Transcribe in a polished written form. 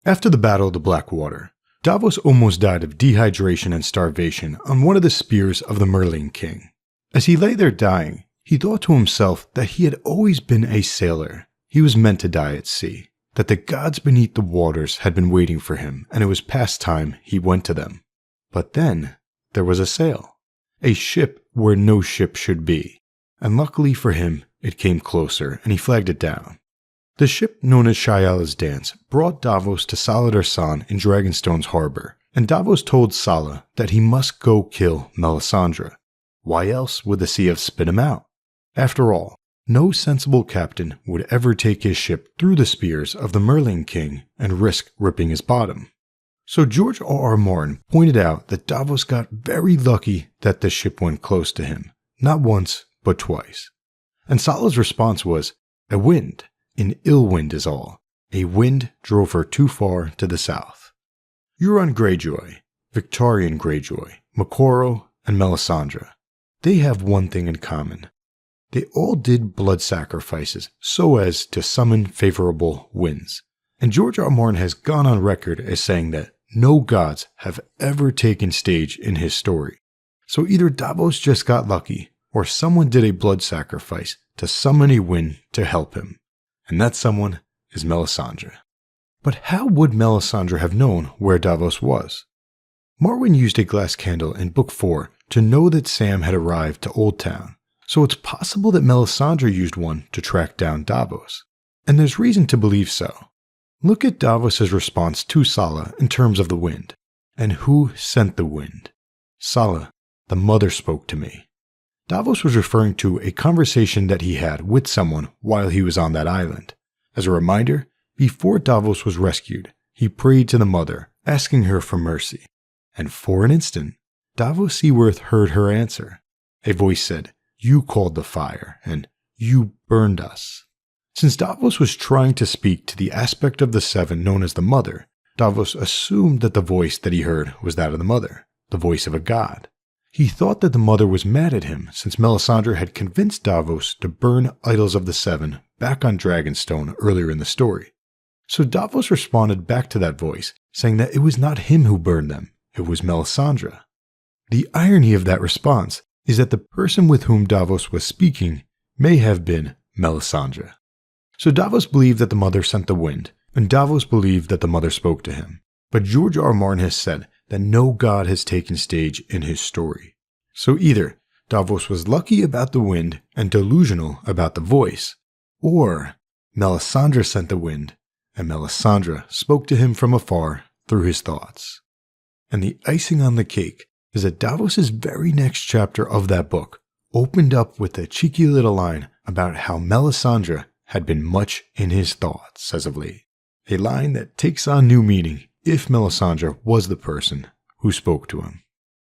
After the Battle of the Blackwater, Davos almost died of dehydration and starvation on one of the spears of the Merling King. As he lay there dying, he thought to himself that he had always been a sailor. He was meant to die at sea, that the gods beneath the waters had been waiting for him, and it was past time he went to them. But then there was a sail, a ship where no ship should be, and luckily for him, it came closer, and he flagged it down. The ship known as Shiala's Dance brought Davos to Saladarsan in Dragonstone's harbor, and Davos told Sala that he must go kill Melisandre. Why else would the Sea spit him out? After all, no sensible captain would ever take his ship through the spears of the Merling King and risk ripping his bottom. So George R.R. Martin pointed out that Davos got very lucky that the ship went close to him, not once, but twice. And Sala's response was, "A wind. An ill wind is all. A wind drove her too far to the south." Euron Greyjoy, Victorian Greyjoy, Makoro, and Melisandre. They have one thing in common. They all did blood sacrifices so as to summon favorable winds. And George R. R. Martin has gone on record as saying that no gods have ever taken stage in his story. So either Davos just got lucky, or someone did a blood sacrifice to summon a wind to help him. And that someone is Melisandre. But how would Melisandre have known where Davos was? Marwyn used a glass candle in Book 4 to know that Sam had arrived to Old Town, so it's possible that Melisandre used one to track down Davos. And there's reason to believe so. Look at Davos' response to Sala in terms of the wind. And who sent the wind? Sala, the mother spoke to me. Davos was referring to a conversation that he had with someone while he was on that island. As a reminder, before Davos was rescued, he prayed to the mother, asking her for mercy. And for an instant, Davos Seaworth heard her answer. A voice said, "You called the fire, and you burned us." Since Davos was trying to speak to the aspect of the seven known as the mother, Davos assumed that the voice that he heard was that of the mother, the voice of a god. He thought that the mother was mad at him since Melisandre had convinced Davos to burn idols of the seven back on Dragonstone earlier in the story. So Davos responded back to that voice, saying that it was not him who burned them, it was Melisandre. The irony of that response is that the person with whom Davos was speaking may have been Melisandre. So Davos believed that the mother sent the wind, and Davos believed that the mother spoke to him. But George R. R. Martin has said that no god has taken stage in his story. So either Davos was lucky about the wind and delusional about the voice, or Melisandre sent the wind, and Melisandre spoke to him from afar through his thoughts. And the icing on the cake is that Davos' very next chapter of that book opened up with a cheeky little line about how Melisandre had been much in his thoughts as of late. A line that takes on new meaning if Melisandre was the person who spoke to him.